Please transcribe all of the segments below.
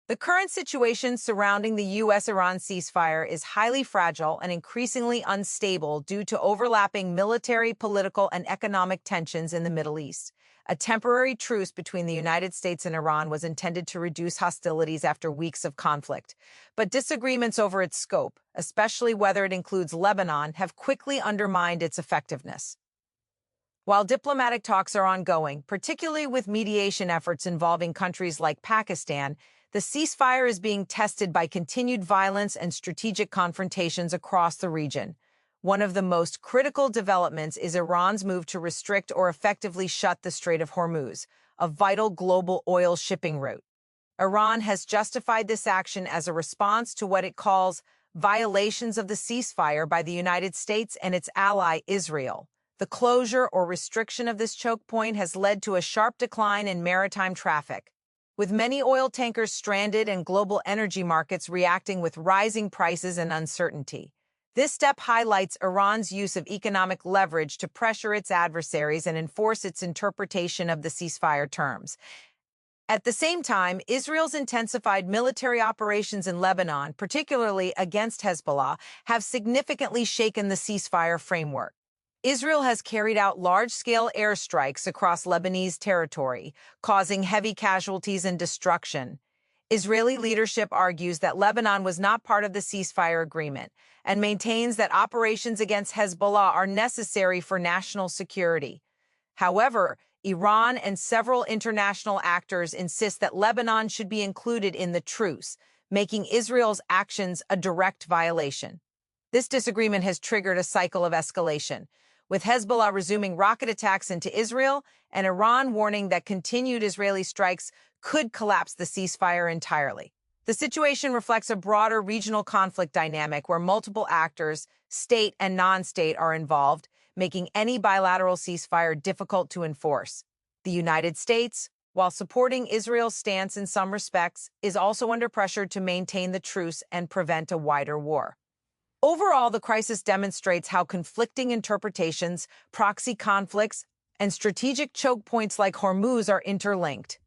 The current situation surrounding the U.S.-Iran ceasefire is highly fragile and increasingly unstable due to overlapping military, political, and economic tensions in the Middle East. A temporary truce between the United States and Iran was intended to reduce hostilities after weeks of conflict, but disagreements over its scope, especially whether it includes Lebanon, have quickly undermined its effectiveness. While diplomatic talks are ongoing, particularly with mediation efforts involving countries like Pakistan, the ceasefire is being tested by continued violence and strategic confrontations across the region. One of the most critical developments is Iran's move to restrict or effectively shut the Strait of Hormuz, a vital global oil shipping route. Iran has justified this action as a response to what it calls violations of the ceasefire by the United States and its ally Israel. The closure or restriction of this choke point has led to a sharp decline in maritime traffic, with many oil tankers stranded and global energy markets reacting with rising prices and uncertainty. This step highlights Iran's use of economic leverage to pressure its adversaries and enforce its interpretation of the ceasefire terms. At the same time, Israel's intensified military operations in Lebanon, particularly against Hezbollah, have significantly shaken the ceasefire framework. Israel has carried out large-scale airstrikes across Lebanese territory, causing heavy casualties and destruction. Israeli leadership argues that Lebanon was not part of the ceasefire agreement and maintains that operations against Hezbollah are necessary for national security. However, Iran and several international actors insist that Lebanon should be included in the truce, making Israel's actions a direct violation. This disagreement has triggered a cycle of escalation, with Hezbollah resuming rocket attacks into Israel and Iran warning that continued Israeli strikes could collapse the ceasefire entirely. The situation reflects a broader regional conflict dynamic where multiple actors, state and non-state, are involved, making any bilateral ceasefire difficult to enforce. The United States, while supporting Israel's stance in some respects, is also under pressure to maintain the truce and prevent a wider war. Overall, the crisis demonstrates how conflicting interpretations, proxy conflicts, and strategic choke points like Hormuz are interlinked.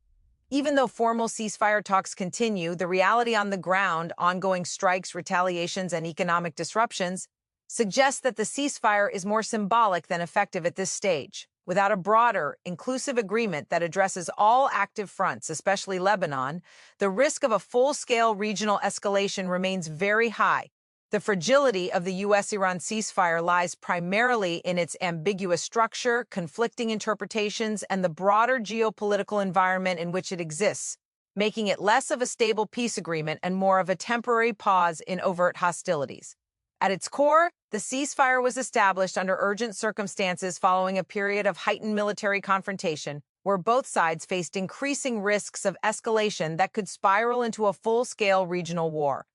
Even though formal ceasefire talks continue, the reality on the ground, ongoing strikes, retaliations, and economic disruptions, suggests that the ceasefire is more symbolic than effective at this stage. Without a broader, inclusive agreement that addresses all active fronts, especially Lebanon, the risk of a full-scale regional escalation remains very high. The fragility of the U.S.-Iran ceasefire lies primarily in its ambiguous structure, conflicting interpretations, and the broader geopolitical environment in which it exists, making it less of a stable peace agreement and more of a temporary pause in overt hostilities. At its core, the ceasefire was established under urgent circumstances following a period of heightened military confrontation, where both sides faced increasing risks of escalation that could spiral into a full-scale regional war.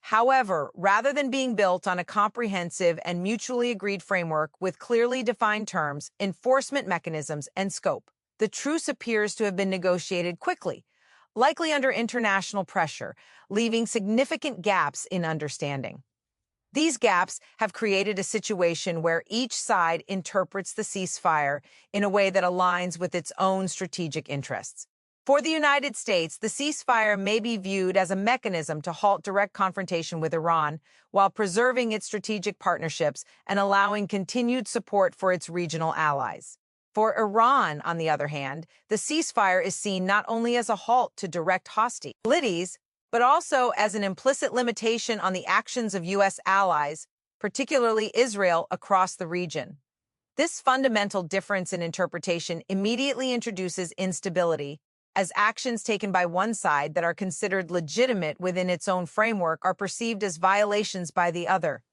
However, rather than being built on a comprehensive and mutually agreed framework with clearly defined terms, enforcement mechanisms, and scope, the truce appears to have been negotiated quickly, likely under international pressure, leaving significant gaps in understanding. These gaps have created a situation where each side interprets the ceasefire in a way that aligns with its own strategic interests. For the United States, the ceasefire may be viewed as a mechanism to halt direct confrontation with Iran while preserving its strategic partnerships and allowing continued support for its regional allies. For Iran, on the other hand, the ceasefire is seen not only as a halt to direct hostilities, but also as an implicit limitation on the actions of U.S. allies, particularly Israel, across the region. This fundamental difference in interpretation immediately introduces instability, as actions taken by one side that are considered legitimate within its own framework are perceived as violations by the other.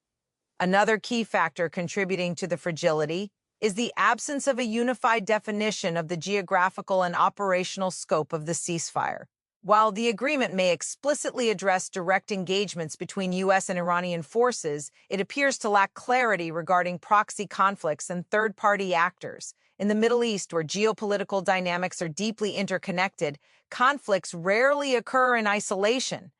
Another key factor contributing to the fragility is the absence of a unified definition of the geographical and operational scope of the ceasefire. While the agreement may explicitly address direct engagements between U.S. and Iranian forces, it appears to lack clarity regarding proxy conflicts and third-party actors. In the Middle East, where geopolitical dynamics are deeply interconnected, conflicts rarely occur in isolation.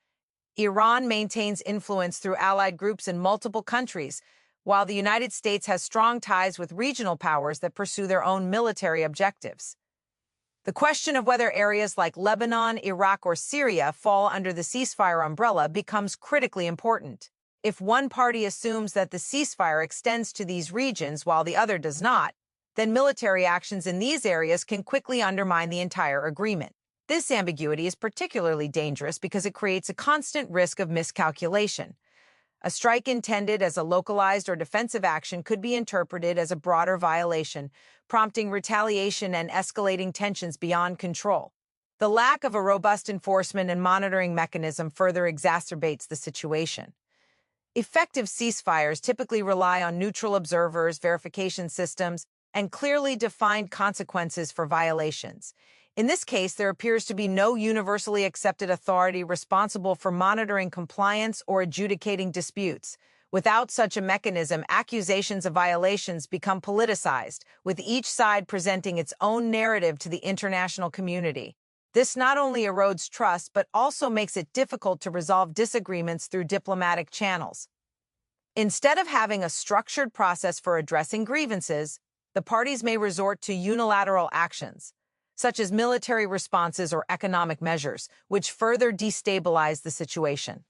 Iran maintains influence through allied groups in multiple countries, while the United States has strong ties with regional powers that pursue their own military objectives. The question of whether areas like Lebanon, Iraq, or Syria fall under the ceasefire umbrella becomes critically important. If one party assumes that the ceasefire extends to these regions while the other does not, then military actions in these areas can quickly undermine the entire agreement. This ambiguity is particularly dangerous because it creates a constant risk of miscalculation. A strike intended as a localized or defensive action could be interpreted as a broader violation, prompting retaliation and escalating tensions beyond control. The lack of a robust enforcement and monitoring mechanism further exacerbates the situation. Effective ceasefires typically rely on neutral observers, verification systems, and clearly defined consequences for violations. In this case, there appears to be no universally accepted authority responsible for monitoring compliance or adjudicating disputes. Without such a mechanism, accusations of violations become politicized, with each side presenting its own narrative to the international community. This not only erodes trust, but also makes it difficult to resolve disagreements through diplomatic channels. Instead of having a structured process for addressing grievances, the parties may resort to unilateral actions, such as military responses or economic measures, which further destabilize the situation.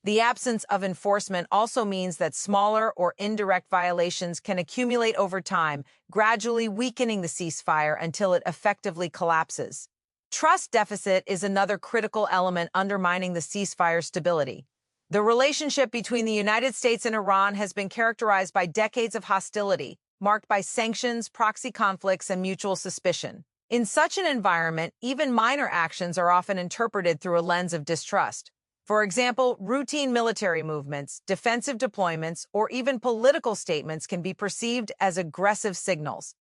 The absence of enforcement also means that smaller or indirect violations can accumulate over time, gradually weakening the ceasefire until it effectively collapses. Trust deficit is another critical element undermining the ceasefire stability. The relationship between the United States and Iran has been characterized by decades of hostility, marked by sanctions, proxy conflicts, and mutual suspicion. In such an environment, even minor actions are often interpreted through a lens of distrust. For example, routine military movements, defensive deployments, or even political statements can be perceived as aggressive signals.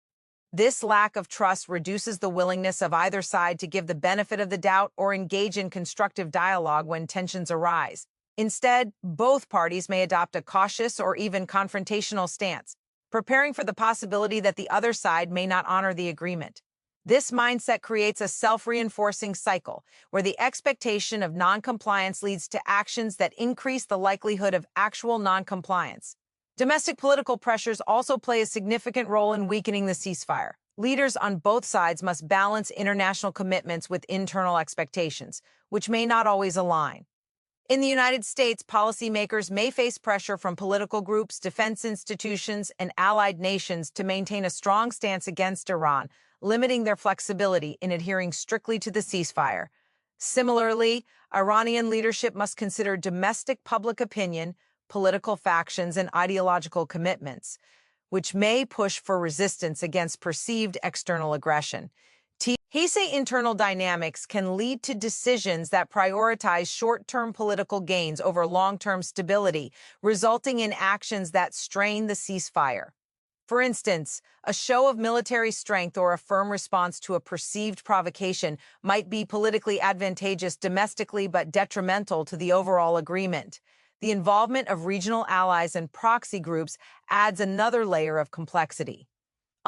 This lack of trust reduces the willingness of either side to give the benefit of the doubt or engage in constructive dialogue when tensions arise. Instead, both parties may adopt a cautious or even confrontational stance, preparing for the possibility that the other side may not honor the agreement. This mindset creates a self-reinforcing cycle, where the expectation of non-compliance leads to actions that increase the likelihood of actual non-compliance. Domestic political pressures also play a significant role in weakening the ceasefire. Leaders on both sides must balance international commitments with internal expectations, which may not always align. In the United States, policymakers may face pressure from political groups, defense institutions, and allied nations to maintain a strong stance against Iran, limiting their flexibility in adhering strictly to the ceasefire. Similarly, Iranian leadership must consider domestic public opinion, political factions, and ideological commitments, which may push for resistance against perceived external aggression. He say internal dynamics can lead to decisions that prioritize short-term political gains over long-term stability, resulting in actions that strain the ceasefire. For instance, a show of military strength or a firm response to a perceived provocation might be politically advantageous domestically but detrimental to the overall agreement. The involvement of regional allies and proxy groups adds another layer of complexity.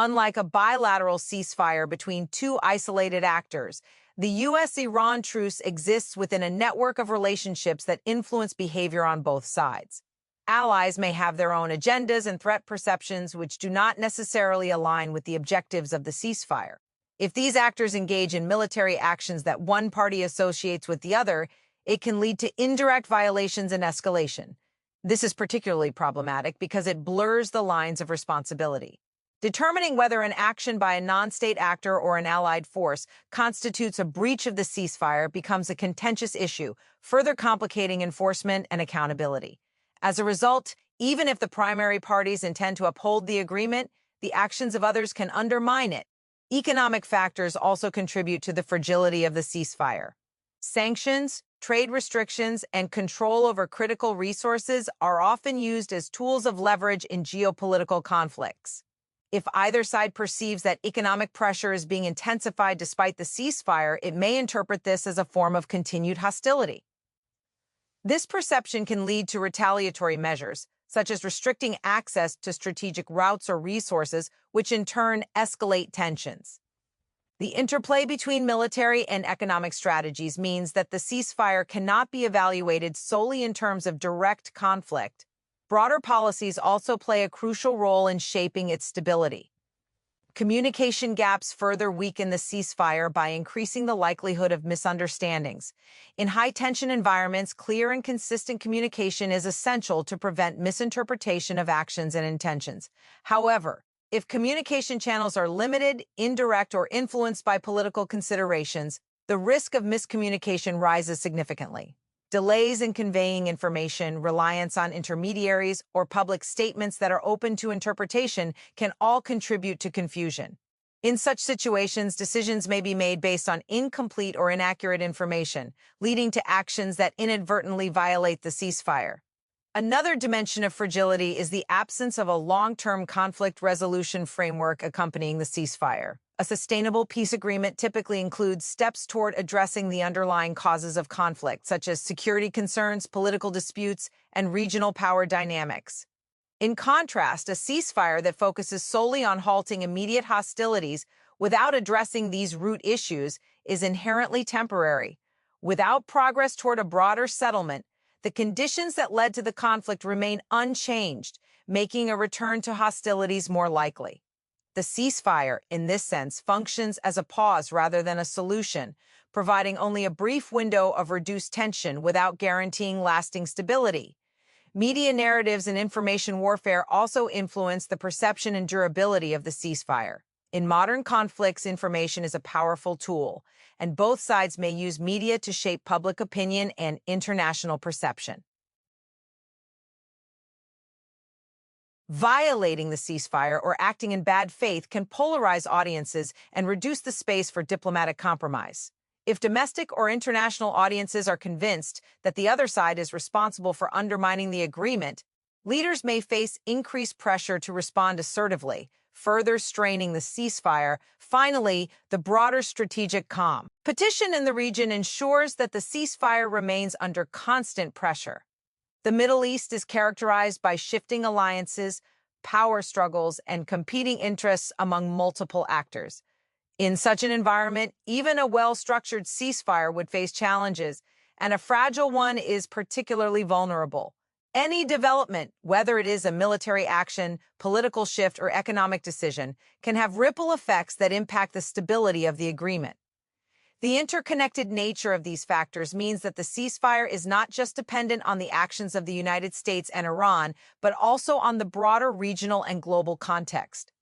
Unlike a bilateral ceasefire between two isolated actors, the U.S.-Iran truce exists within a network of relationships that influence behavior on both sides. Allies may have their own agendas and threat perceptions which do not necessarily align with the objectives of the ceasefire. If these actors engage in military actions that one party associates with the other, it can lead to indirect violations and escalation. This is particularly problematic because it blurs the lines of responsibility. Determining whether an action by a non-state actor or an allied force constitutes a breach of the ceasefire becomes a contentious issue, further complicating enforcement and accountability. As a result, even if the primary parties intend to uphold the agreement, the actions of others can undermine it. Economic factors also contribute to the fragility of the ceasefire. Sanctions, trade restrictions, and control over critical resources are often used as tools of leverage in geopolitical conflicts. If either side perceives that economic pressure is being intensified despite the ceasefire, it may interpret this as a form of continued hostility. This perception can lead to retaliatory measures, such as restricting access to strategic routes or resources, which in turn escalate tensions. The interplay between military and economic strategies means that the ceasefire cannot be evaluated solely in terms of direct conflict. Broader policies also play a crucial role in shaping its stability. Communication gaps further weaken the ceasefire by increasing the likelihood of misunderstandings. In high-tension environments, clear and consistent communication is essential to prevent misinterpretation of actions and intentions. However, if communication channels are limited, indirect, or influenced by political considerations, the risk of miscommunication rises significantly. Delays in conveying information, reliance on intermediaries, or public statements that are open to interpretation can all contribute to confusion. In such situations, decisions may be made based on incomplete or inaccurate information, leading to actions that inadvertently violate the ceasefire. Another dimension of fragility is the absence of a long-term conflict resolution framework accompanying the ceasefire. A sustainable peace agreement typically includes steps toward addressing the underlying causes of conflict, such as security concerns, political disputes, and regional power dynamics. In contrast, a ceasefire that focuses solely on halting immediate hostilities without addressing these root issues is inherently temporary. Without progress toward a broader settlement, the conditions that led to the conflict remain unchanged, making a return to hostilities more likely. The ceasefire, in this sense, functions as a pause rather than a solution, providing only a brief window of reduced tension without guaranteeing lasting stability. Media narratives and information warfare also influence the perception and durability of the ceasefire. In modern conflicts, information is a powerful tool, and both sides may use media to shape public opinion and international perception. Violating the ceasefire or acting in bad faith can polarize audiences and reduce the space for diplomatic compromise. If domestic or international audiences are convinced that the other side is responsible for undermining the agreement, leaders may face increased pressure to respond assertively, further straining the ceasefire. Finally, the broader strategic competition in the region ensures that the ceasefire remains under constant pressure. The Middle East is characterized by shifting alliances, power struggles, and competing interests among multiple actors. In such an environment, even a well-structured ceasefire would face challenges, and a fragile one is particularly vulnerable. Any development, whether it is a military action, political shift, or economic decision, can have ripple effects that impact the stability of the agreement. The interconnected nature of these factors means that the ceasefire is not just dependent on the actions of the United States and Iran, but also on the broader regional and global context.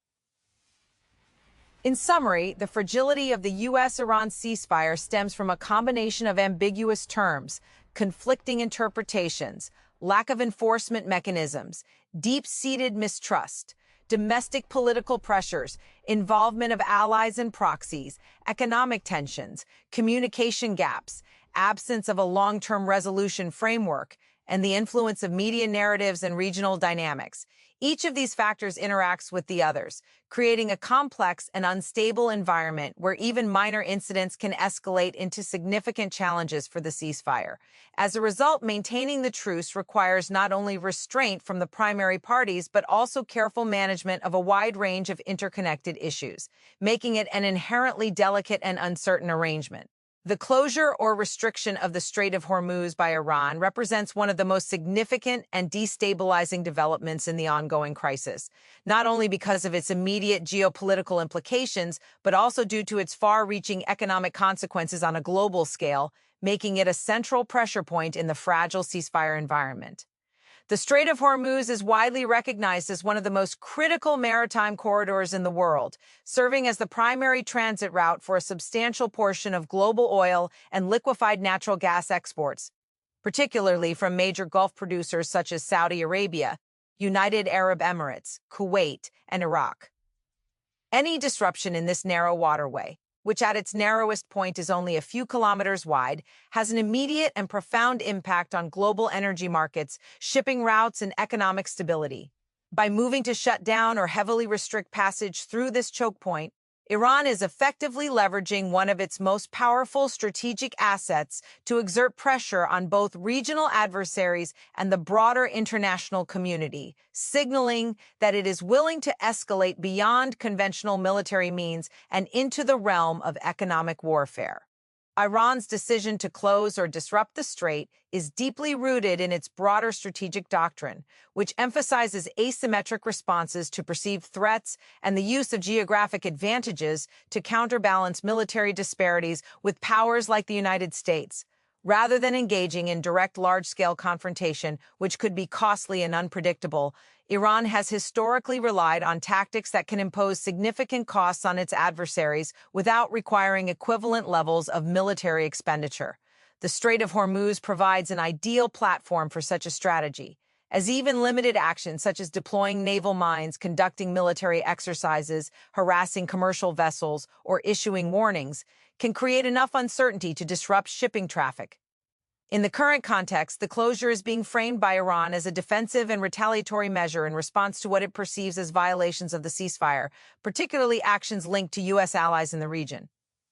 In summary, the fragility of the U.S.-Iran ceasefire stems from a combination of ambiguous terms, conflicting interpretations, lack of enforcement mechanisms, deep-seated mistrust, domestic political pressures, involvement of allies and proxies, economic tensions, communication gaps, absence of a long-term resolution framework, and the influence of media narratives and regional dynamics. Each of these factors interacts with the others, creating a complex and unstable environment where even minor incidents can escalate into significant challenges for the ceasefire. As a result, maintaining the truce requires not only restraint from the primary parties, but also careful management of a wide range of interconnected issues, making it an inherently delicate and uncertain arrangement. The closure or restriction of the Strait of Hormuz by Iran represents one of the most significant and destabilizing developments in the ongoing crisis, not only because of its immediate geopolitical implications, but also due to its far-reaching economic consequences on a global scale, making it a central pressure point in the fragile ceasefire environment. The Strait of Hormuz is widely recognized as one of the most critical maritime corridors in the world, serving as the primary transit route for a substantial portion of global oil and liquefied natural gas exports, particularly from major Gulf producers such as Saudi Arabia, United Arab Emirates, Kuwait, and Iraq. Any disruption in this narrow waterway, which at its narrowest point is only a few kilometers wide, has an immediate and profound impact on global energy markets, shipping routes, and economic stability. By moving to shut down or heavily restrict passage through this choke point, Iran is effectively leveraging one of its most powerful strategic assets to exert pressure on both regional adversaries and the broader international community, signaling that it is willing to escalate beyond conventional military means and into the realm of economic warfare. Iran's decision to close or disrupt the strait is deeply rooted in its broader strategic doctrine, which emphasizes asymmetric responses to perceived threats and the use of geographic advantages to counterbalance military disparities with powers like the United States, rather than engaging in direct large-scale confrontation, which could be costly and unpredictable. Iran has historically relied on tactics that can impose significant costs on its adversaries without requiring equivalent levels of military expenditure. The Strait of Hormuz provides an ideal platform for such a strategy, as even limited actions such as deploying naval mines, conducting military exercises, harassing commercial vessels, or issuing warnings can create enough uncertainty to disrupt shipping traffic. In the current context, the closure is being framed by Iran as a defensive and retaliatory measure in response to what it perceives as violations of the ceasefire, particularly actions linked to U.S. allies in the region.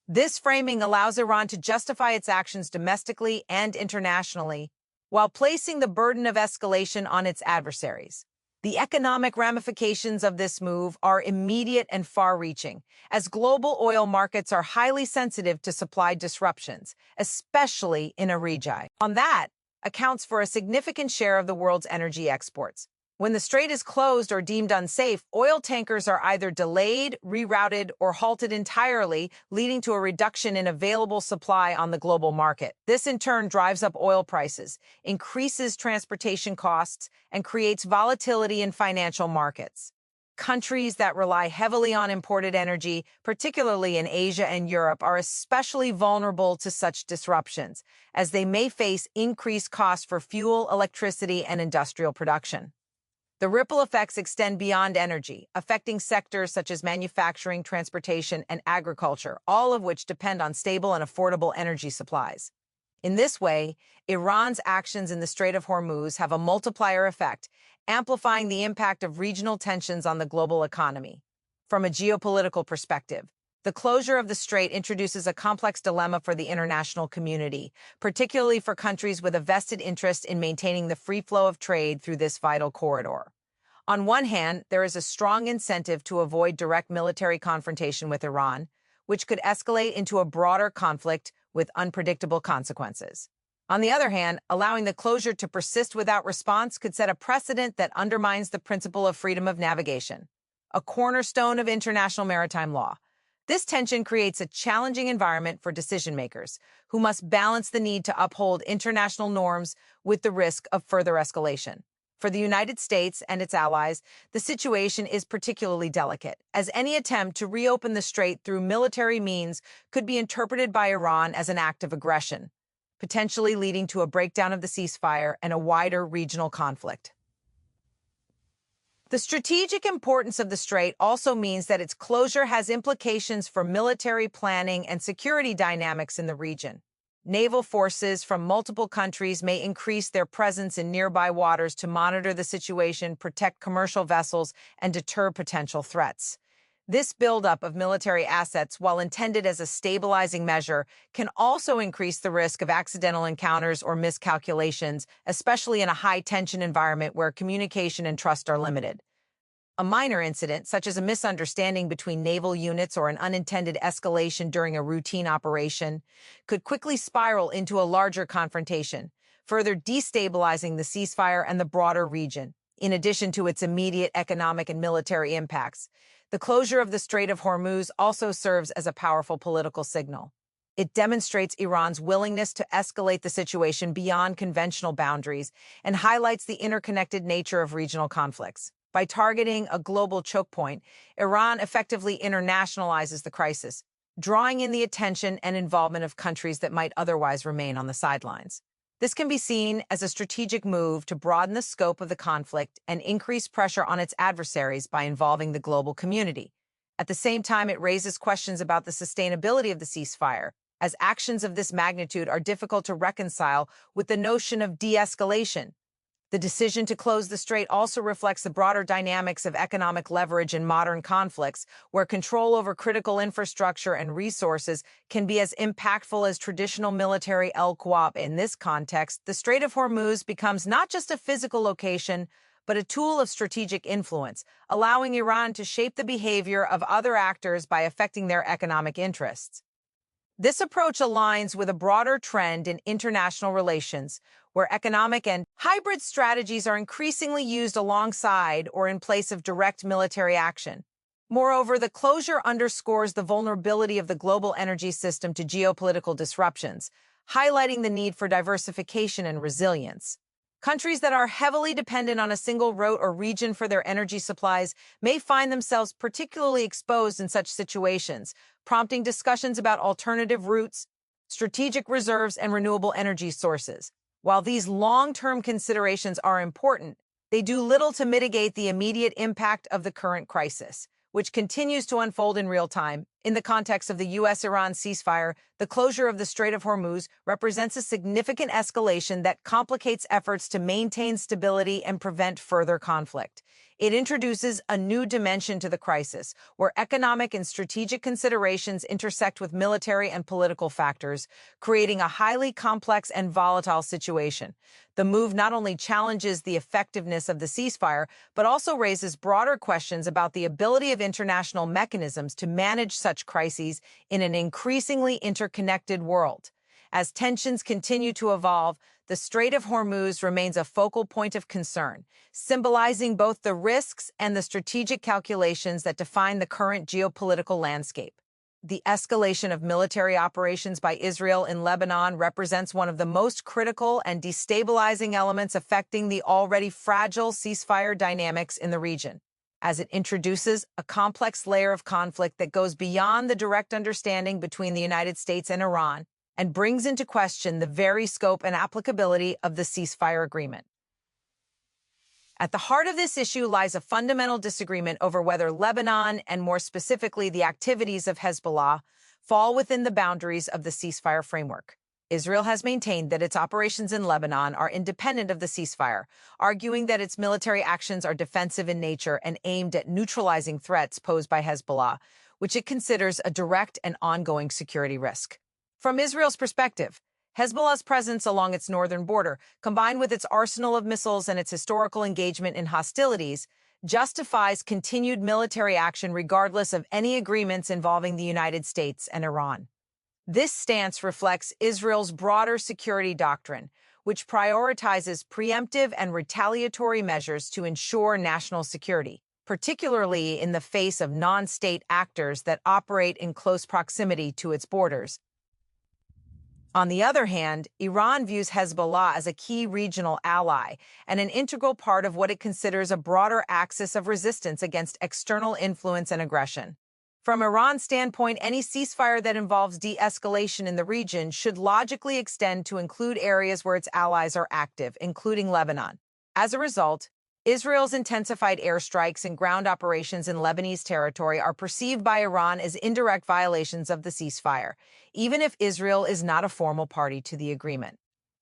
This framing allows Iran to justify its actions domestically and internationally, while placing the burden of escalation on its adversaries. The economic ramifications of this move are immediate and far-reaching, as global oil markets are highly sensitive to supply disruptions, especially in a region that accounts for a significant share of the world's energy exports. When the strait is closed or deemed unsafe, oil tankers are either delayed, rerouted, or halted entirely, leading to a reduction in available supply on the global market. This in turn drives up oil prices, increases transportation costs, and creates volatility in financial markets. Countries that rely heavily on imported energy, particularly in Asia and Europe, are especially vulnerable to such disruptions, as they may face increased costs for fuel, electricity, and industrial production. The ripple effects extend beyond energy, affecting sectors such as manufacturing, transportation, and agriculture, all of which depend on stable and affordable energy supplies. In this way, Iran's actions in the Strait of Hormuz have a multiplier effect, amplifying the impact of regional tensions on the global economy. From a geopolitical perspective, the closure of the strait introduces a complex dilemma for the international community, particularly for countries with a vested interest in maintaining the free flow of trade through this vital corridor. On one hand, there is a strong incentive to avoid direct military confrontation with Iran, which could escalate into a broader conflict with unpredictable consequences. On the other hand, allowing the closure to persist without response could set a precedent that undermines the principle of freedom of navigation, a cornerstone of international maritime law. This tension creates a challenging environment for decision-makers, who must balance the need to uphold international norms with the risk of further escalation. For the United States and its allies, the situation is particularly delicate, as any attempt to reopen the strait through military means could be interpreted by Iran as an act of aggression, potentially leading to a breakdown of the ceasefire and a wider regional conflict. The strategic importance of the strait also means that its closure has implications for military planning and security dynamics in the region. Naval forces from multiple countries may increase their presence in nearby waters to monitor the situation, protect commercial vessels, and deter potential threats. This buildup of military assets, while intended as a stabilizing measure, can also increase the risk of accidental encounters or miscalculations, especially in a high-tension environment where communication and trust are limited. A minor incident, such as a misunderstanding between naval units or an unintended escalation during a routine operation, could quickly spiral into a larger confrontation, further destabilizing the ceasefire and the broader region. In addition to its immediate economic and military impacts, the closure of the Strait of Hormuz also serves as a powerful political signal. It demonstrates Iran's willingness to escalate the situation beyond conventional boundaries and highlights the interconnected nature of regional conflicts. By targeting a global choke point, Iran effectively internationalizes the crisis, drawing in the attention and involvement of countries that might otherwise remain on the sidelines. This can be seen as a strategic move to broaden the scope of the conflict and increase pressure on its adversaries by involving the global community. At the same time, it raises questions about the sustainability of the ceasefire, as actions of this magnitude are difficult to reconcile with the notion of de-escalation. The decision to close the strait also reflects the broader dynamics of economic leverage in modern conflicts, where control over critical infrastructure and resources can be as impactful as traditional military el-Quwab. In this context, the Strait of Hormuz becomes not just a physical location, but a tool of strategic influence, allowing Iran to shape the behavior of other actors by affecting their economic interests. This approach aligns with a broader trend in international relations, where economic and hybrid strategies are increasingly used alongside or in place of direct military action. Moreover, the closure underscores the vulnerability of the global energy system to geopolitical disruptions, highlighting the need for diversification and resilience. Countries that are heavily dependent on a single route or region for their energy supplies may find themselves particularly exposed in such situations, prompting discussions about alternative routes, strategic reserves, and renewable energy sources. While these long-term considerations are important, they do little to mitigate the immediate impact of the current crisis, which continues to unfold in real time. In the context of the U.S.-Iran ceasefire, the closure of the Strait of Hormuz represents a significant escalation that complicates efforts to maintain stability and prevent further conflict. It introduces a new dimension to the crisis, where economic and strategic considerations intersect with military and political factors, creating a highly complex and volatile situation. The move not only challenges the effectiveness of the ceasefire, but also raises broader questions about the ability of international mechanisms to manage such crises in an increasingly interconnected world. As tensions continue to evolve, the Strait of Hormuz remains a focal point of concern, symbolizing both the risks and the strategic calculations that define the current geopolitical landscape. The escalation of military operations by Israel in Lebanon represents one of the most critical and destabilizing elements affecting the already fragile ceasefire dynamics in the region, as it introduces a complex layer of conflict that goes beyond the direct understanding between the United States and Iran and brings into question the very scope and applicability of the ceasefire agreement. At the heart of this issue lies a fundamental disagreement over whether Lebanon, and more specifically the activities of Hezbollah, fall within the boundaries of the ceasefire framework. Israel has maintained that its operations in Lebanon are independent of the ceasefire, arguing that its military actions are defensive in nature and aimed at neutralizing threats posed by Hezbollah, which it considers a direct and ongoing security risk. From Israel's perspective, Hezbollah's presence along its northern border, combined with its arsenal of missiles and its historical engagement in hostilities, justifies continued military action regardless of any agreements involving the United States and Iran. This stance reflects Israel's broader security doctrine, which prioritizes preemptive and retaliatory measures to ensure national security, particularly in the face of non-state actors that operate in close proximity to its borders. On the other hand, Iran views Hezbollah as a key regional ally and an integral part of what it considers a broader axis of resistance against external influence and aggression. From Iran's standpoint, any ceasefire that involves de-escalation in the region should logically extend to include areas where its allies are active, including Lebanon. As a result, Israel's intensified airstrikes and ground operations in Lebanese territory are perceived by Iran as indirect violations of the ceasefire, even if Israel is not a formal party to the agreement.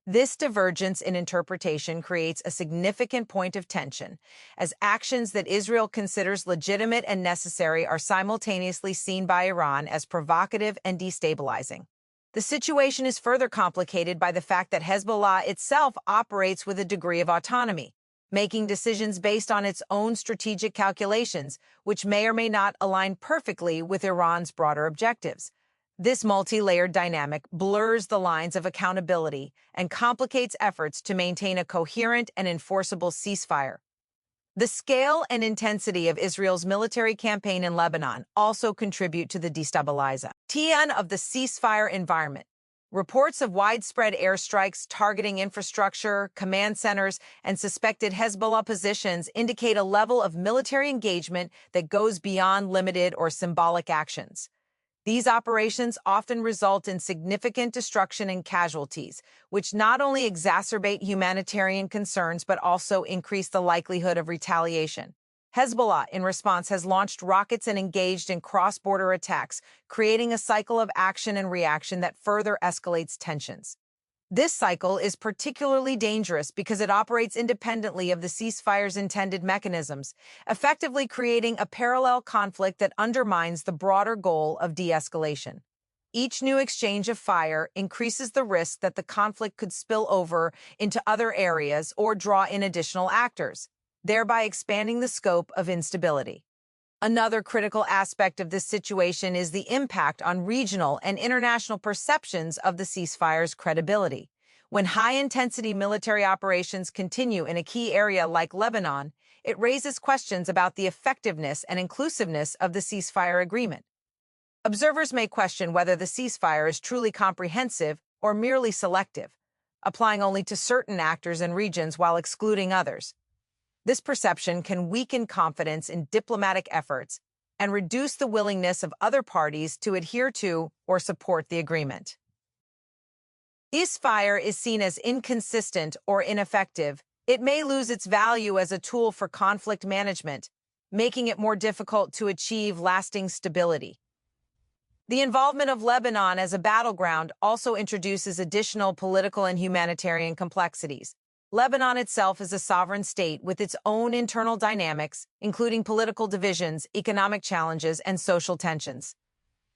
This divergence in interpretation creates a significant point of tension, as actions that Israel considers legitimate and necessary are simultaneously seen by Iran as provocative and destabilizing. The situation is further complicated by the fact that Hezbollah itself operates with a degree of autonomy, making decisions based on its own strategic calculations, which may or may not align perfectly with Iran's broader objectives. This multi-layered dynamic blurs the lines of accountability and complicates efforts to maintain a coherent and enforceable ceasefire. The scale and intensity of Israel's military campaign in Lebanon also contribute to the destabilization of the ceasefire environment. Reports of widespread airstrikes targeting infrastructure, command centers, and suspected Hezbollah positions indicate a level of military engagement that goes beyond limited or symbolic actions. These operations often result in significant destruction and casualties, which not only exacerbate humanitarian concerns but also increase the likelihood of retaliation. Hezbollah, in response, has launched rockets and engaged in cross-border attacks, creating a cycle of action and reaction that further escalates tensions. This cycle is particularly dangerous because it operates independently of the ceasefire's intended mechanisms, effectively creating a parallel conflict that undermines the broader goal of de-escalation. Each new exchange of fire increases the risk that the conflict could spill over into other areas or draw in additional actors, thereby expanding the scope of instability. Another critical aspect of this situation is the impact on regional and international perceptions of the ceasefire's credibility. When high-intensity military operations continue in a key area like Lebanon, it raises questions about the effectiveness and inclusiveness of the ceasefire agreement. Observers may question whether the ceasefire is truly comprehensive or merely selective, applying only to certain actors and regions while excluding others. This perception can weaken confidence in diplomatic efforts and reduce the willingness of other parties to adhere to or support the agreement. Ceasefire is seen as inconsistent or ineffective. It may lose its value as a tool for conflict management, making it more difficult to achieve lasting stability. The involvement of Lebanon as a battleground also introduces additional political and humanitarian complexities. Lebanon itself is a sovereign state with its own internal dynamics, including political divisions, economic challenges, and social tensions.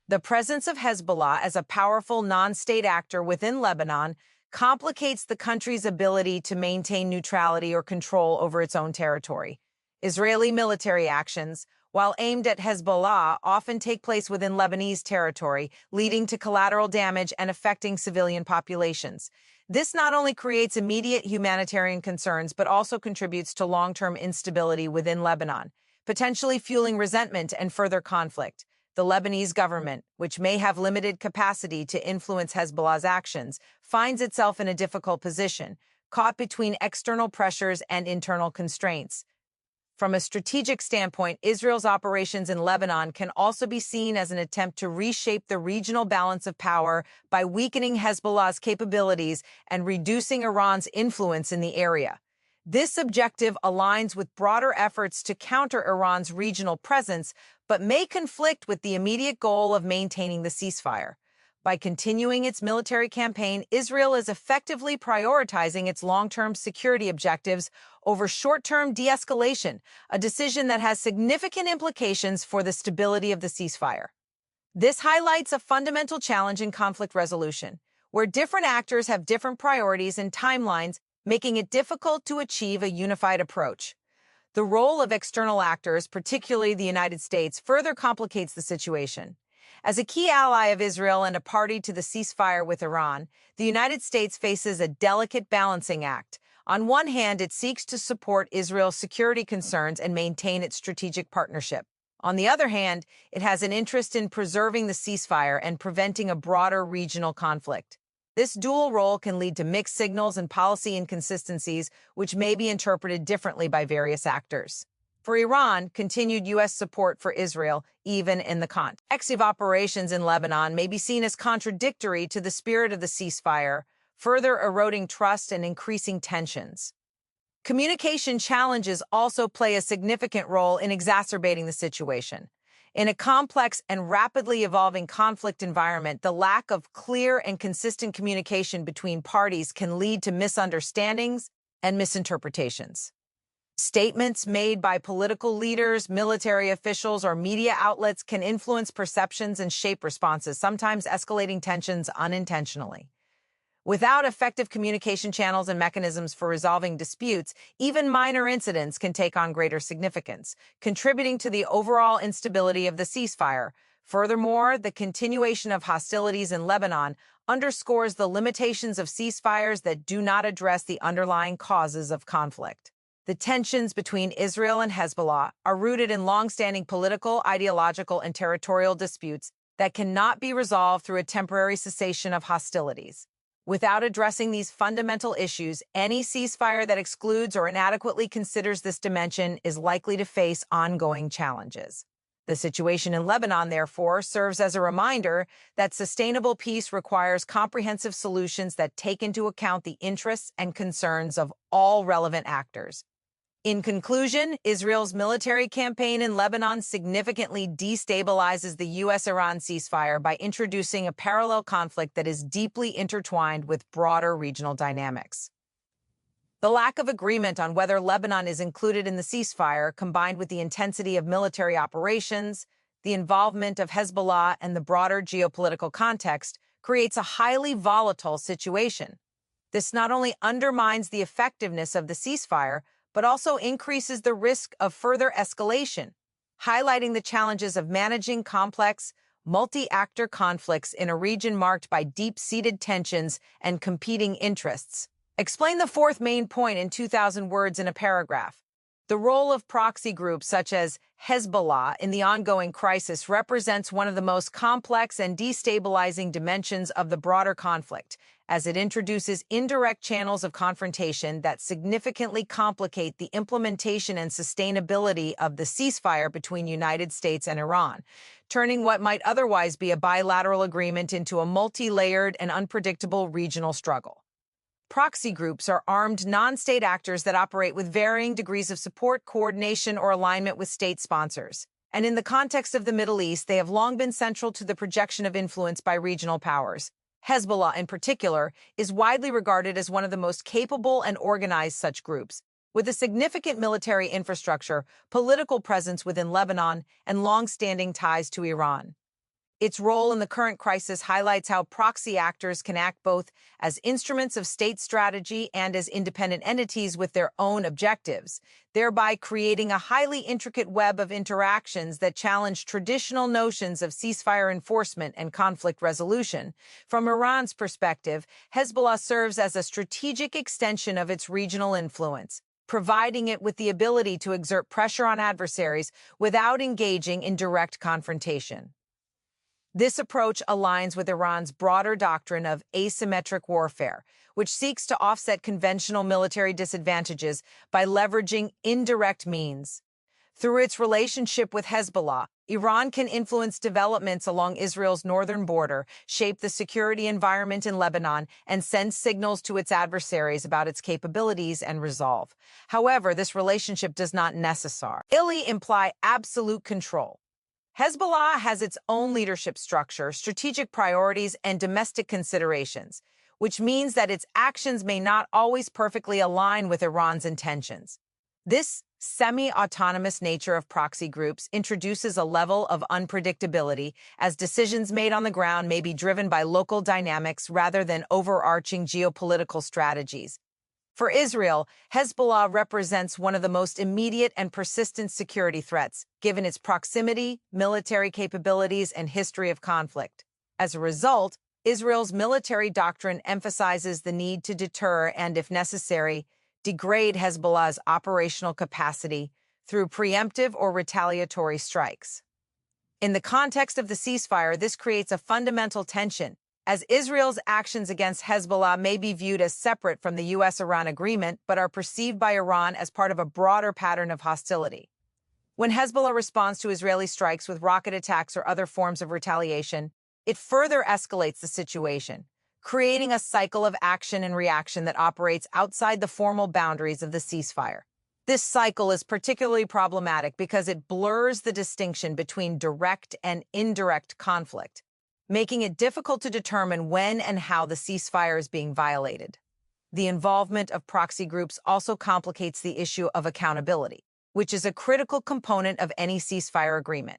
The presence of Hezbollah as a powerful non-state actor within Lebanon complicates the country's ability to maintain neutrality or control over its own territory. Israeli military actions, while aimed at Hezbollah, often take place within Lebanese territory, leading to collateral damage and affecting civilian populations. This not only creates immediate humanitarian concerns, but also contributes to long-term instability within Lebanon, potentially fueling resentment and further conflict. The Lebanese government, which may have limited capacity to influence Hezbollah's actions, finds itself in a difficult position, caught between external pressures and internal constraints. From a strategic standpoint, Israel's operations in Lebanon can also be seen as an attempt to reshape the regional balance of power by weakening Hezbollah's capabilities and reducing Iran's influence in the area. This objective aligns with broader efforts to counter Iran's regional presence, but may conflict with the immediate goal of maintaining the ceasefire. By continuing its military campaign, Israel is effectively prioritizing its long-term security objectives over short-term de-escalation, a decision that has significant implications for the stability of the ceasefire. This highlights a fundamental challenge in conflict resolution, where different actors have different priorities and timelines, making it difficult to achieve a unified approach. The role of external actors, particularly the United States, further complicates the situation. As a key ally of Israel and a party to the ceasefire with Iran, the United States faces a delicate balancing act. On one hand, it seeks to support Israel's security concerns and maintain its strategic partnership. On the other hand, it has an interest in preserving the ceasefire and preventing a broader regional conflict. This dual role can lead to mixed signals and policy inconsistencies, which may be interpreted differently by various actors. For Iran, continued U.S. support for Israel, even in the context of operations in Lebanon, may be seen as contradictory to the spirit of the ceasefire, further eroding trust and increasing tensions. Communication challenges also play a significant role in exacerbating the situation. In a complex and rapidly evolving conflict environment, the lack of clear and consistent communication between parties can lead to misunderstandings and misinterpretations. Statements made by political leaders, military officials, or media outlets can influence perceptions and shape responses, sometimes escalating tensions unintentionally. Without effective communication channels and mechanisms for resolving disputes, even minor incidents can take on greater significance, contributing to the overall instability of the ceasefire. Furthermore, the continuation of hostilities in Lebanon underscores the limitations of ceasefires that do not address the underlying causes of conflict. The tensions between Israel and Hezbollah are rooted in long-standing political, ideological, and territorial disputes that cannot be resolved through a temporary cessation of hostilities. Without addressing these fundamental issues, any ceasefire that excludes or inadequately considers this dimension is likely to face ongoing challenges. The situation in Lebanon, therefore, serves as a reminder that sustainable peace requires comprehensive solutions that take into account the interests and concerns of all relevant actors. In conclusion, Israel's military campaign in Lebanon significantly destabilizes the U.S.-Iran ceasefire by introducing a parallel conflict that is deeply intertwined with broader regional dynamics. The lack of agreement on whether Lebanon is included in the ceasefire, combined with the intensity of military operations, the involvement of Hezbollah, and the broader geopolitical context, creates a highly volatile situation. This not only undermines the effectiveness of the ceasefire, but also increases the risk of further escalation. highlighting the challenges of managing complex, multi-actor conflicts in a region marked by deep-seated tensions and competing interests. Explain the fourth main point in 2,000 words in a paragraph. The role of proxy groups such as Hezbollah in the ongoing crisis represents one of the most complex and destabilizing dimensions of the broader conflict, as it introduces indirect channels of confrontation that significantly complicate the implementation and sustainability of the ceasefire between United States and Iran, turning what might otherwise be a bilateral agreement into a multi-layered and unpredictable regional struggle. Proxy groups are armed non-state actors that operate with varying degrees of support, coordination, or alignment with state sponsors. And in the context of the Middle East, they have long been central to the projection of influence by regional powers. Hezbollah, in particular, is widely regarded as one of the most capable and organized such groups, with a significant military infrastructure, political presence within Lebanon, and long-standing ties to Iran. Its role in the current crisis highlights how proxy actors can act both as instruments of state strategy and as independent entities with their own objectives, thereby creating a highly intricate web of interactions that challenge traditional notions of ceasefire enforcement and conflict resolution. From Iran's perspective, Hezbollah serves as a strategic extension of its regional influence, providing it with the ability to exert pressure on adversaries without engaging in direct confrontation. This approach aligns with Iran's broader doctrine of asymmetric warfare, which seeks to offset conventional military disadvantages by leveraging indirect means. Through its relationship with Hezbollah, Iran can influence developments along Israel's northern border, shape the security environment in Lebanon, and send signals to its adversaries about its capabilities and resolve. However, this relationship does not necessarily imply absolute control. Hezbollah has its own leadership structure, strategic priorities, and domestic considerations, which means that its actions may not always perfectly align with Iran's intentions. This semi-autonomous nature of proxy groups introduces a level of unpredictability, as decisions made on the ground may be driven by local dynamics rather than overarching geopolitical strategies. For Israel, Hezbollah represents one of the most immediate and persistent security threats, given its proximity, military capabilities, and history of conflict. As a result, Israel's military doctrine emphasizes the need to deter and, if necessary, degrade Hezbollah's operational capacity through preemptive or retaliatory strikes. In the context of the ceasefire, this creates a fundamental tension, as Israel's actions against Hezbollah may be viewed as separate from the U.S.-Iran agreement but are perceived by Iran as part of a broader pattern of hostility. When Hezbollah responds to Israeli strikes with rocket attacks or other forms of retaliation, it further escalates the situation, creating a cycle of action and reaction that operates outside the formal boundaries of the ceasefire. This cycle is particularly problematic because it blurs the distinction between direct and indirect conflict, making it difficult to determine when and how the ceasefire is being violated. The involvement of proxy groups also complicates the issue of accountability, which is a critical component of any ceasefire agreement.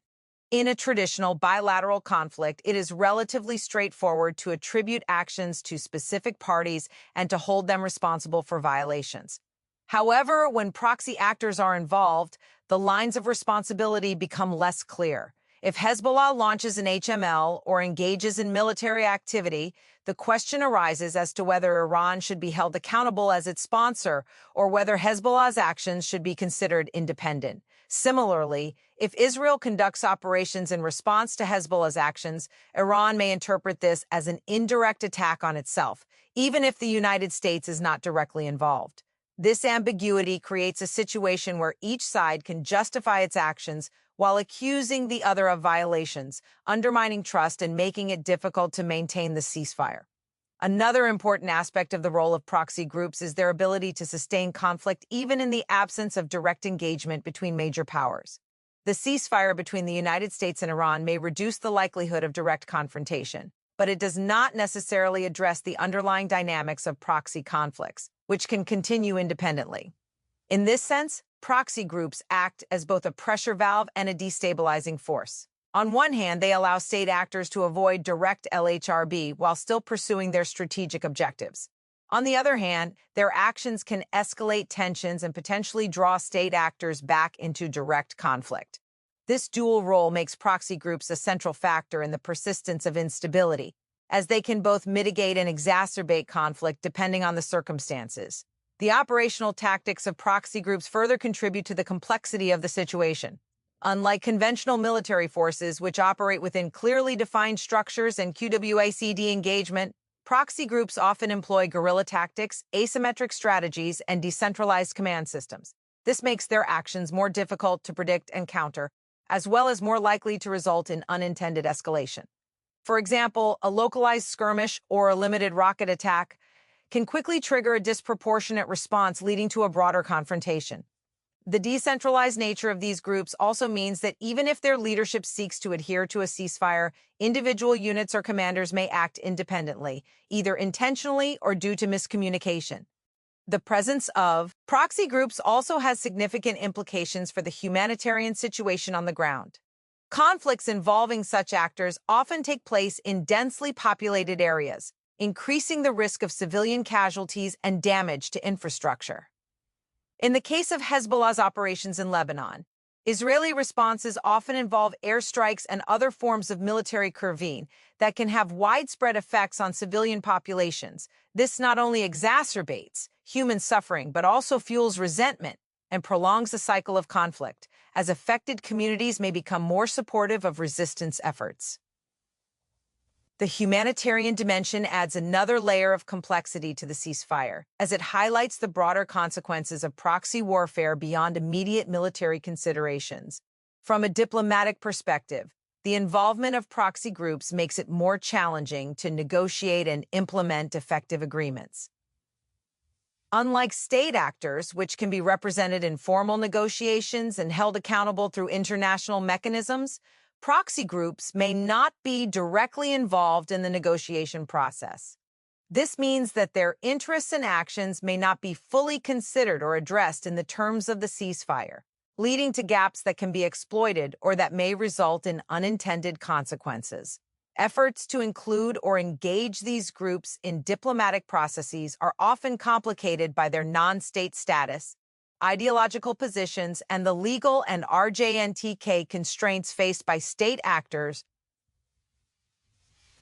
In a traditional bilateral conflict, it is relatively straightforward to attribute actions to specific parties and to hold them responsible for violations. However, when proxy actors are involved, the lines of responsibility become less clear. If Hezbollah launches an HML or engages in military activity, the question arises as to whether Iran should be held accountable as its sponsor or whether Hezbollah's actions should be considered independent. Similarly, if Israel conducts operations in response to Hezbollah's actions, Iran may interpret this as an indirect attack on itself, even if the United States is not directly involved. This ambiguity creates a situation where each side can justify its actions while accusing the other of violations, undermining trust and making it difficult to maintain the ceasefire. Another important aspect of the role of proxy groups is their ability to sustain conflict even in the absence of direct engagement between major powers. The ceasefire between the United States and Iran may reduce the likelihood of direct confrontation, but it does not necessarily address the underlying dynamics of proxy conflicts, which can continue independently. In this sense, proxy groups act as both a pressure valve and a destabilizing force. On one hand, they allow state actors to avoid direct LHRB while still pursuing their strategic objectives. On the other hand, their actions can escalate tensions and potentially draw state actors back into direct conflict. This dual role makes proxy groups a central factor in the persistence of instability, as they can both mitigate and exacerbate conflict depending on the circumstances. The operational tactics of proxy groups further contribute to the complexity of the situation. Unlike conventional military forces, which operate within clearly defined structures and QWACD engagement, proxy groups often employ guerrilla tactics, asymmetric strategies, and decentralized command systems. This makes their actions more difficult to predict and counter, as well as more likely to result in unintended escalation. For example, a localized skirmish or a limited rocket attack can quickly trigger a disproportionate response, leading to a broader confrontation. The decentralized nature of these groups also means that even if their leadership seeks to adhere to a ceasefire, individual units or commanders may act independently, either intentionally or due to miscommunication. The presence of proxy groups also has significant implications for the humanitarian situation on the ground. Conflicts involving such actors often take place in densely populated areas, increasing the risk of civilian casualties and damage to infrastructure. In the case of Hezbollah's operations in Lebanon, Israeli responses often involve airstrikes and other forms of military curving that can have widespread effects on civilian populations. This not only exacerbates human suffering, but also fuels resentment and prolongs the cycle of conflict, as affected communities may become more supportive of resistance efforts. The humanitarian dimension adds another layer of complexity to the ceasefire, as it highlights the broader consequences of proxy warfare beyond immediate military considerations. From a diplomatic perspective, the involvement of proxy groups makes it more challenging to negotiate and implement effective agreements. Unlike state actors, which can be represented in formal negotiations and held accountable through international mechanisms, proxy groups may not be directly involved in the negotiation process. This means that their interests and actions may not be fully considered or addressed in the terms of the ceasefire, leading to gaps that can be exploited or that may result in unintended consequences. Efforts to include or engage these groups in diplomatic processes are often complicated by their non-state status, ideological positions, and the legal and RJNTK constraints faced by state actors.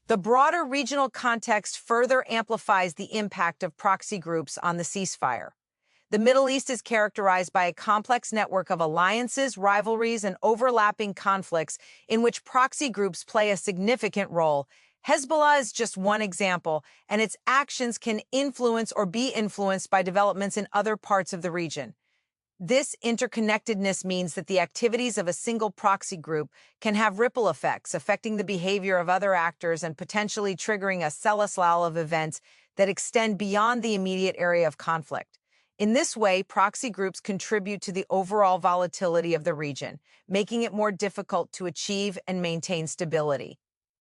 The broader regional context further amplifies the impact of proxy groups on the ceasefire. The Middle East is characterized by a complex network of alliances, rivalries, and overlapping conflicts in which proxy groups play a significant role. Hezbollah is just one example, and its actions can influence or be influenced by developments in other parts of the region. This interconnectedness means that the activities of a single proxy group can have ripple effects, affecting the behavior of other actors and potentially triggering a cell of events that extend beyond the immediate area of conflict. In this way, proxy groups contribute to the overall volatility of the region, making it more difficult to achieve and maintain stability.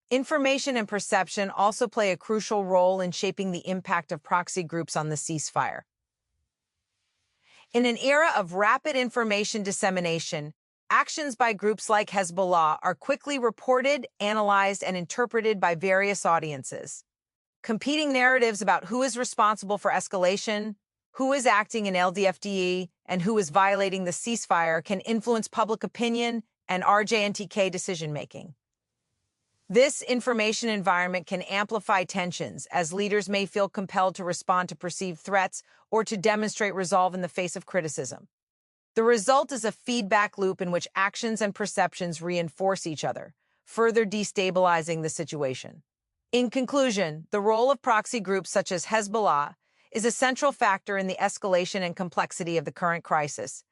Information and perception also play a crucial role in shaping the impact of proxy groups on the ceasefire. In an era of rapid information dissemination, actions by groups like Hezbollah are quickly reported, analyzed, and interpreted by various audiences. Competing narratives about who is responsible for escalation, who is acting in LDFDE, and who is violating the ceasefire can influence public opinion and RJNTK decision-making. This information environment can amplify tensions, as leaders may feel compelled to respond to perceived threats or to demonstrate resolve in the face of criticism. The result is a feedback loop in which actions and perceptions reinforce each other, further destabilizing the situation. In conclusion, the role of proxy groups such as Hezbollah is a central factor in the escalation and complexity of the current crisis,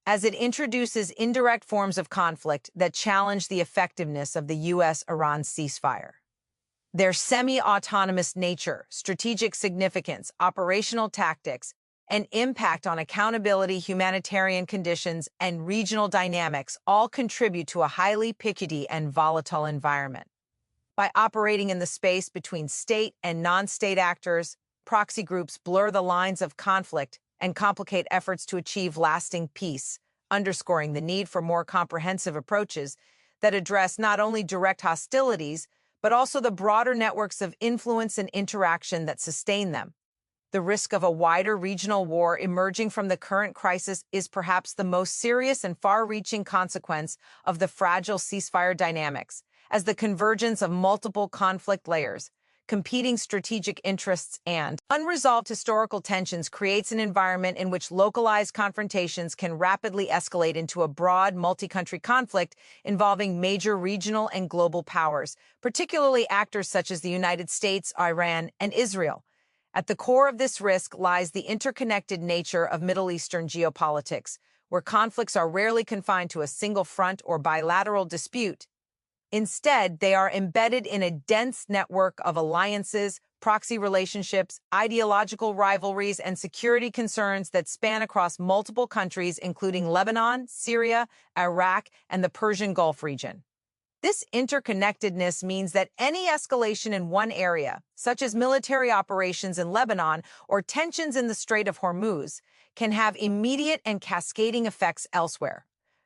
as it introduces indirect forms of conflict that challenge the effectiveness of the U.S.-Iran ceasefire. Their semi-autonomous nature, strategic significance, operational tactics, and impact on accountability, humanitarian conditions, and regional dynamics all contribute to a highly pickety and volatile environment. By operating in the space between state and non-state actors, proxy groups blur the lines of conflict and complicate efforts to achieve lasting peace, underscoring the need for more comprehensive approaches that address not only direct hostilities, but also the broader networks of influence and interaction that sustain them. The risk of a wider regional war emerging from the current crisis is perhaps the most serious and far-reaching consequence of the fragile ceasefire dynamics, as the convergence of multiple conflict layers, competing strategic interests, and unresolved historical tensions creates an environment in which localized confrontations can rapidly escalate into a broad, multi-country conflict involving major regional and global powers, particularly actors such as the United States, Iran, and Israel. At the core of this risk lies the interconnected nature of Middle Eastern geopolitics, where conflicts are rarely confined to a single front or bilateral dispute. Instead, they are embedded in a dense network of alliances, proxy relationships, ideological rivalries, and security concerns that span across multiple countries, including Lebanon, Syria, Iraq, and the Persian Gulf region. This interconnectedness means that any escalation in one area, such as military operations in Lebanon or tensions in the Strait of Hormuz, can have immediate and cascading effects elsewhere,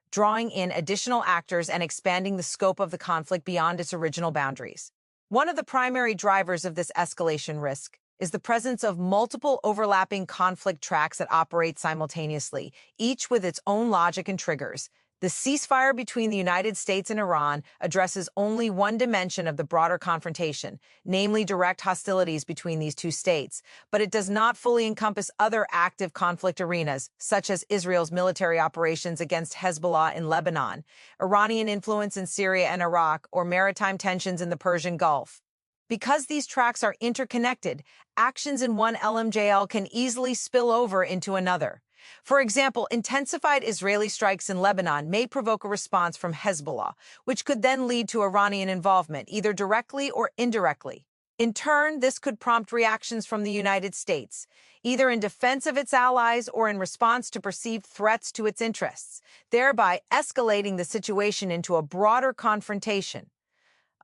drawing in additional actors and expanding the scope of the conflict beyond its original boundaries. One of the primary drivers of this escalation risk is the presence of multiple overlapping conflict tracks that operate simultaneously, each with its own logic and triggers. The ceasefire between the United States and Iran addresses only one dimension of the broader confrontation, namely direct hostilities between these two states, but it does not fully encompass other active conflict arenas, such as Israel's military operations against Hezbollah in Lebanon, Iranian influence in Syria and Iraq, or maritime tensions in the Persian Gulf. Because these tracks are interconnected, actions in one LMJL can easily spill over into another. For example, intensified Israeli strikes in Lebanon may provoke a response from Hezbollah, which could then lead to Iranian involvement, either directly or indirectly. In turn, this could prompt reactions from the United States, either in defense of its allies or in response to perceived threats to its interests, thereby escalating the situation into a broader confrontation.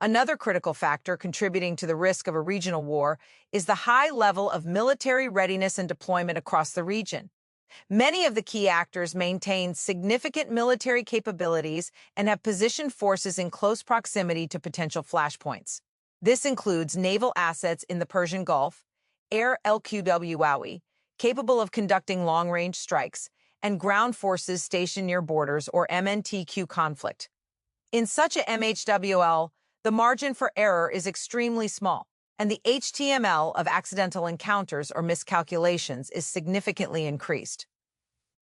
Another critical factor contributing to the risk of a regional war is the high level of military readiness and deployment across the region. Many of the key actors maintain significant military capabilities and have positioned forces in close proximity to potential flashpoints. This includes naval assets in the Persian Gulf, air LQW, capable of conducting long-range strikes, and ground forces stationed near borders or MNTQ conflict. In such a MHWL, the margin for error is extremely small, and the HTML of accidental encounters or miscalculations is significantly increased.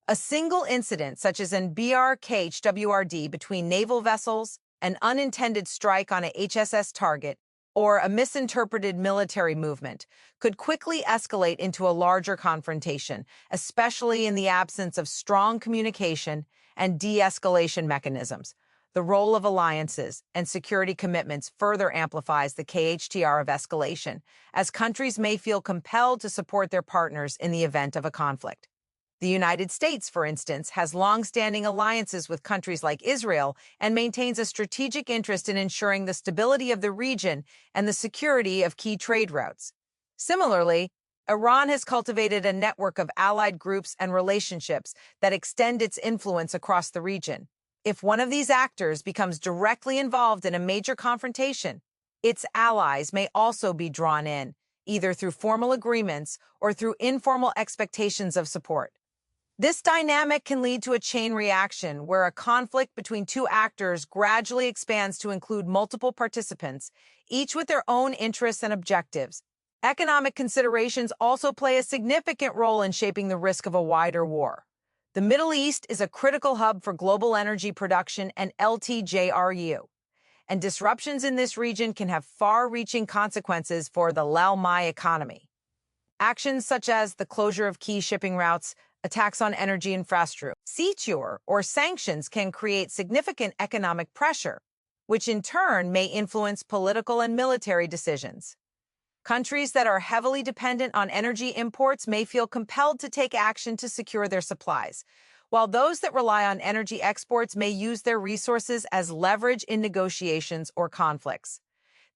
A single incident, such as an BRKHWRD between naval vessels, an unintended strike on a HSS target, or a misinterpreted military movement, could quickly escalate into a larger confrontation, especially in the absence of strong communication and de-escalation mechanisms. The role of alliances and security commitments further amplifies the KHTR of escalation, as countries may feel compelled to support their partners in the event of a conflict. The United States, for instance, has long-standing alliances with countries like Israel and maintains a strategic interest in ensuring the stability of the region and the security of key trade routes. Similarly, Iran has cultivated a network of allied groups and relationships that extend its influence across the region. If one of these actors becomes directly involved in a major confrontation, its allies may also be drawn in, either through formal agreements or through informal expectations of support. This dynamic can lead to a chain reaction where a conflict between two actors gradually expands to include multiple participants, each with their own interests and objectives. Economic considerations also play a significant role in shaping the risk of a wider war. The Middle East is a critical hub for global energy production and LTJRU, and disruptions in this region can have far-reaching consequences for the LMI economy. Actions such as the closure of key shipping routes, attacks on energy infrastructure, seizure, or sanctions can create significant economic pressure, which in turn may influence political and military decisions. Countries that are heavily dependent on energy imports may feel compelled to take action to secure their supplies, while those that rely on energy exports may use their resources as leverage in negotiations or conflicts.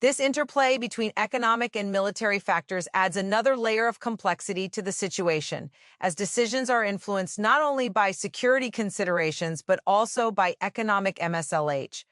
This interplay between economic and military factors adds another layer of complexity to the situation, as decisions are influenced not only by security considerations but also by economic MSLH.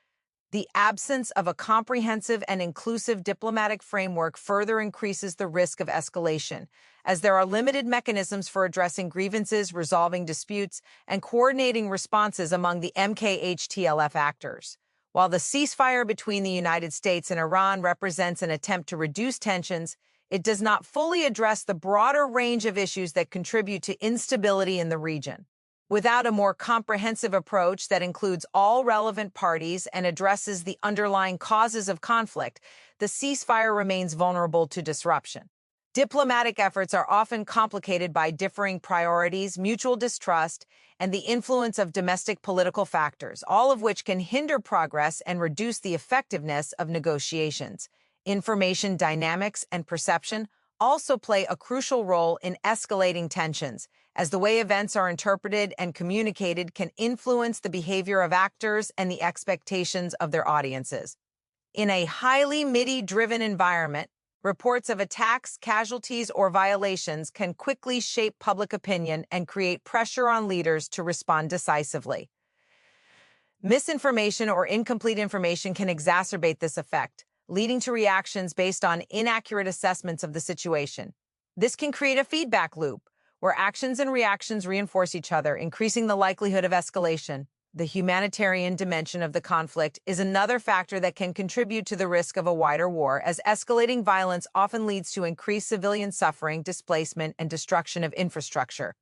The absence of a comprehensive and inclusive diplomatic framework further increases the risk of escalation, as there are limited mechanisms for addressing grievances, resolving disputes, and coordinating responses among the MKHTLF actors. While the ceasefire between the United States and Iran represents an attempt to reduce tensions, it does not fully address the broader range of issues that contribute to instability in the region. Without a more comprehensive approach that includes all relevant parties and addresses the underlying causes of conflict, the ceasefire remains vulnerable to disruption. Diplomatic efforts are often complicated by differing priorities, mutual distrust, and the influence of domestic political factors, all of which can hinder progress and reduce the effectiveness of negotiations. Information dynamics and perception also play a crucial role in escalating tensions, as the way events are interpreted and communicated can influence the behavior of actors and the expectations of their audiences. In a highly media-driven environment, reports of attacks, casualties, or violations can quickly shape public opinion and create pressure on leaders to respond decisively. Misinformation or incomplete information can exacerbate this effect, leading to reactions based on inaccurate assessments of the situation. This can create a feedback loop, where actions and reactions reinforce each other, increasing the likelihood of escalation. The humanitarian dimension of the conflict is another factor that can contribute to the risk of a wider war, as escalating violence often leads to increased civilian suffering, displacement, and destruction of infrastructure.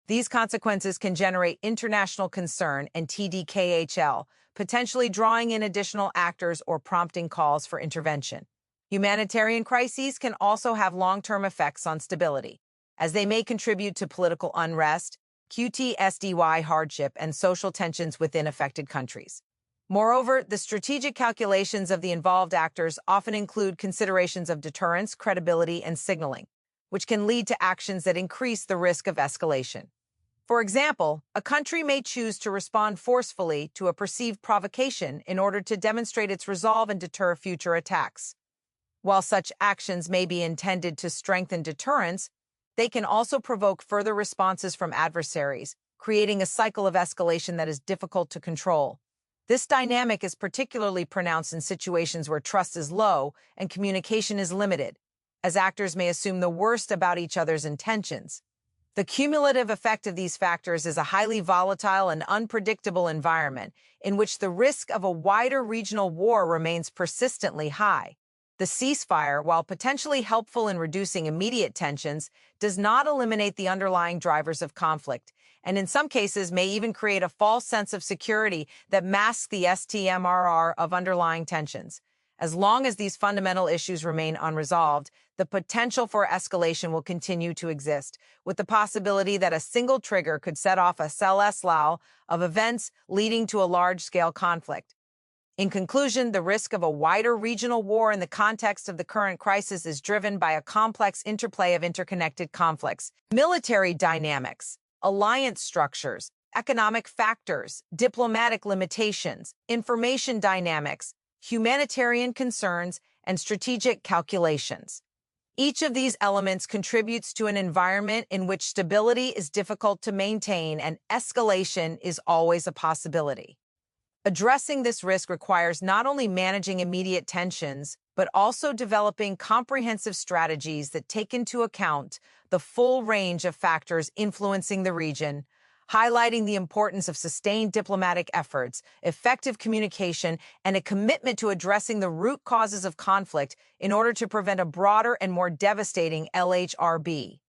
These consequences can generate international concern and TDKHL, potentially drawing in additional actors or prompting calls for intervention. Humanitarian crises can also have long-term effects on stability, as they may contribute to political unrest, QTSDY hardship, and social tensions within affected countries. Moreover, the strategic calculations of the involved actors often include considerations of deterrence, credibility, and signaling, which can lead to actions that increase the risk of escalation. For example, a country may choose to respond forcefully to a perceived provocation in order to demonstrate its resolve and deter future attacks. While such actions may be intended to strengthen deterrence, they can also provoke further responses from adversaries, creating a cycle of escalation that is difficult to control. This dynamic is particularly pronounced in situations where trust is low and communication is limited, as actors may assume the worst about each other's intentions. The cumulative effect of these factors is a highly volatile and unpredictable environment in which the risk of a wider regional war remains persistently high. The ceasefire, while potentially helpful in reducing immediate tensions, does not eliminate the underlying drivers of conflict, and in some cases may even create a false sense of security that masks the STMRR of underlying tensions. As long as these fundamental issues remain unresolved, the potential for escalation will continue to exist, with the possibility that a single trigger could set off a cell of events leading to a large-scale conflict. In conclusion, the risk of a wider regional war in the context of the current crisis is driven by a complex interplay of interconnected conflicts, military dynamics, alliance structures, economic factors, diplomatic limitations, information dynamics, humanitarian concerns, and strategic calculations. Each of these elements contributes to an environment in which stability is difficult to maintain and escalation is always a possibility. Addressing this risk requires not only managing immediate tensions, but also developing comprehensive strategies that take into account the full range of factors influencing the region, highlighting the importance of sustained diplomatic efforts, effective communication, and a commitment to addressing the root causes of conflict in order to prevent a broader and more devastating LHRB.